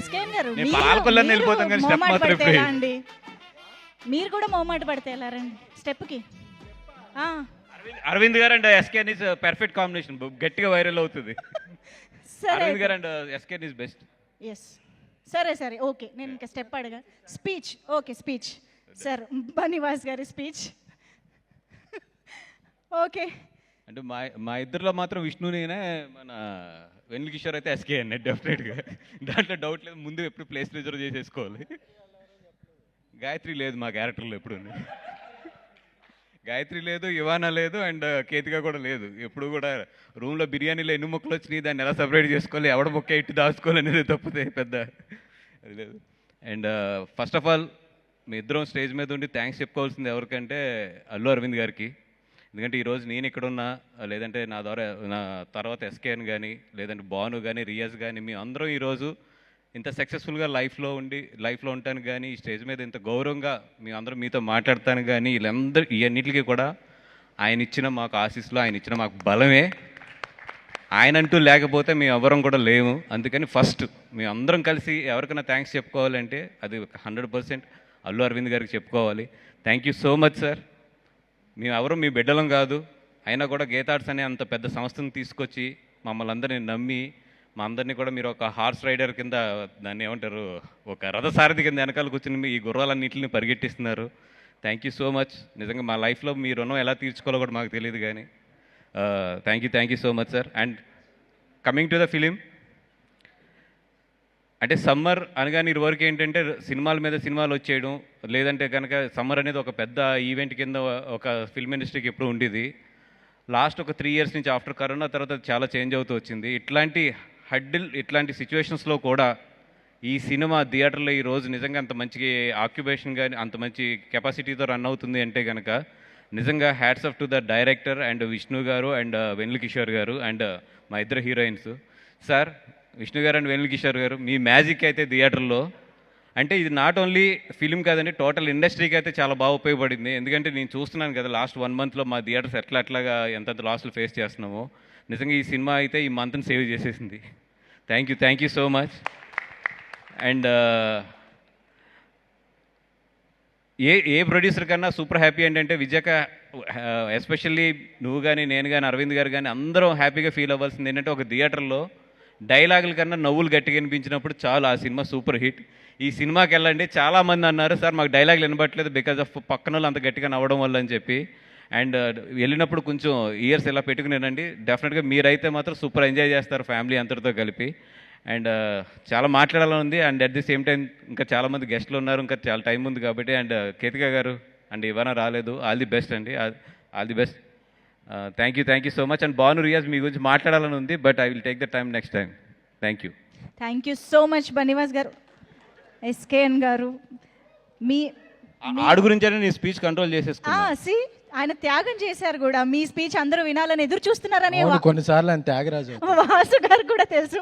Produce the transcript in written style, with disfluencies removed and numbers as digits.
SKN గారు నేను మీరు- పాలకొల్లని మీరు వెళ్ళిపోతాను కానీ స్టెప్ మొహమాట మాత్రం పడితే ఎప్పుడు ఎలా అండి? మీరు కూడా మొహమాట పడితే ఎలా రండి స్టెప్కి? Aravind garu and SKN is perfect combination, గట్టిగా వైరల్ అవుతుంది. సరే Aravind garu and SKN is best. Yes సరే సరే ఓకే, నేను ఇంకా స్టెప్ అడగా. Speech okay, speech sir Bunny Vas గారి స్పీచ్ ఓకే. అంటే మా ఇద్దరిలో మాత్రం విష్ణునేనే, మన వెన్నెల కిషోర్ అయితే ఎస్కే అన్న డెఫినెట్గా, దాంట్లో డౌట్ లేదు. ముందు ఎప్పుడు ప్లేస్ రిజర్వ్ చేసేసుకోవాలి. గాయత్రి లేదు మా క్యారెక్టర్లో ఎప్పుడు, గాయత్రి లేదు, ఇవానా లేదు, అండ్ కేతిగా కూడా లేదు. ఎప్పుడు కూడా రూమ్లో బిర్యానీలో ఎన్ని ముక్కలు వచ్చినాయి, దాన్ని ఎలా సపరేట్ చేసుకోవాలి, ఎవడ ముక్క ఇటు దాచుకోవాలి అనేది తప్పితే పెద్ద అది లేదు. అండ్ ఫస్ట్ ఆఫ్ ఆల్ మీ ఇద్దరం స్టేజ్ మీద ఉండి థ్యాంక్స్ చెప్పుకోవాల్సింది ఎవరికంటే అల్లు అరవింద్ గారికి. ఎందుకంటే ఈరోజు నేను ఇక్కడున్నా, లేదంటే నా ద్వారా నా తర్వాత ఎస్కేఎన్ కానీ, లేదంటే బాను కానీ, రియాజ్ కానీ, మీ అందరం ఈరోజు ఇంత సక్సెస్ఫుల్గా లైఫ్లో ఉండటానికి కానీ, ఈ స్టేజ్ మీద ఇంత గౌరవంగా మీ అందరం మీతో మాట్లాడటానికి కానీ, వీళ్ళందరూ ఇవన్నిటికీ కూడా ఆయన ఇచ్చిన మాకు ఆశీస్సులు, ఆయన ఇచ్చిన మాకు బలమే. ఆయన అంటూ లేకపోతే మేము ఎవరం కూడా లేము. అందుకని ఫస్ట్ మేము అందరం కలిసి ఎవరికైనా థ్యాంక్స్ చెప్పుకోవాలంటే అది 100% అల్లు అరవింద్ గారికి చెప్పుకోవాలి. Thank you so much sir. మేము ఎవరు మీ బిడ్డలం కాదు, అయినా కూడా గీతార్ట్స్ అనే అంత పెద్ద సంస్థను తీసుకొచ్చి మమ్మల్ని అందరినీ నమ్మి, మా అందరినీ కూడా మీరు ఒక హార్స్ రైడర్ కింద, దాన్ని ఏమంటారు, ఒక రథసారథి కింద వెనకాల కూర్చుని ఈ గుర్రాలన్నింటిని పరిగెట్టిస్తున్నారు. Thank you so much. నిజంగా మా లైఫ్లో మీ రుణం ఎలా తీర్చుకోవాలో కూడా మాకు తెలియదు కానీ thank you so much sir. And coming to the film, అంటే సమ్మర్ అనగానే ఇరువరకు ఏంటంటే సినిమాల మీద సినిమాలు వచ్చేయడం, లేదంటే కనుక సమ్మర్ అనేది ఒక పెద్ద ఈవెంట్ కింద ఒక ఫిల్మ్ ఇండస్ట్రీకి ఎప్పుడు ఉండేది. లాస్ట్ ఒక 3 years నుంచి ఆఫ్టర్ కరోనా తర్వాత చాలా చేంజ్ అవుతూ వచ్చింది. ఇట్లాంటి సిచ్యువేషన్స్లో కూడా ఈ సినిమా థియేటర్లో ఈరోజు నిజంగా అంత మంచి ఆక్యుపేషన్ కానీ, అంత మంచి కెపాసిటీతో రన్ అవుతుంది అంటే కనుక నిజంగా hats off to the director and Vishnu గారు అండ్ వెన్నెల కిషోర్ గారు అండ్ మా ఇద్దరు హీరోయిన్స్. సార్ విష్ణు గారు అండ్ వెన్నెల కిషోర్ గారు, మీ మ్యాజిక్ అయితే థియేటర్లో, అంటే ఇది నాట్ ఓన్లీ ఫిలిం కాదండి, టోటల్ ఇండస్ట్రీకి అయితే చాలా బాగా ఉపయోగపడింది. ఎందుకంటే నేను చూస్తున్నాను కదా లాస్ట్ 1 monthలో మా థియేటర్స్ ఎట్లాగా ఎంత లాస్లు ఫేస్ చేస్తున్నామో. నిజంగా ఈ సినిమా అయితే ఈ మంత్ని సేవ్ చేసేసింది. Thank you so much. And A producer కన్నా సూపర్ హ్యాపీ ఏంటంటే విజయక, ఎస్పెషల్లీ నువ్వు కానీ, నేను కానీ, అరవింద్ గారు కానీ అందరం హ్యాపీగా ఫీల్ అవ్వాల్సింది ఏంటంటే ఒక థియేటర్లో డైలాగుల కన్నా నవ్వులు గట్టిగా వినిపించినప్పుడు చాలు ఆ సినిమా సూపర్ హిట్. ఈ సినిమాకి వెళ్ళండి, చాలామంది అన్నారు సార్ మాకు డైలాగులు వినబట్టలేదు బికాజ్ ఆఫ్ పక్కన వాళ్ళు అంత గట్టిగా నవ్వడం వల్ల అని చెప్పి. అండ్ వెళ్ళినప్పుడు కొంచెం ఇయర్స్ ఇలా పెట్టుకునేనండి, డెఫినెట్గా మీరైతే మాత్రం సూపర్ ఎంజాయ్ చేస్తారు ఫ్యామిలీ అందరితో కలిపి. అండ్ చాలా మాట్లాడాలని ఉంది. And at the same time ఇంకా చాలామంది గెస్ట్లు ఉన్నారు, ఇంకా చాలా టైం ఉంది కాబట్టి. అండ్ కేతిక గారు అండ్ ఇవానా రాలేదు, ఆల్ ది బెస్ట్ అండి, all the best. Thank you so much. And Bhanu, Riyaz మీ గురించి మాట్లాడాలని ఉంది, but I will take the time next time. Thank you so much Bunny Vas garu, SKN గారు. మీ ఆడు గురించి నీ స్పీచ్ కంట్రోల్ చేసేసుకున్నా. సి ఆయన త్యాగం చేశారు కూడా, మీ స్పీచ్ అందరూ వినాలని ఎదురు చూస్తున్నారని కొన్నిసార్లు ఆయన త్యాగరాజు వాసు గారు కూడా తెలుసు.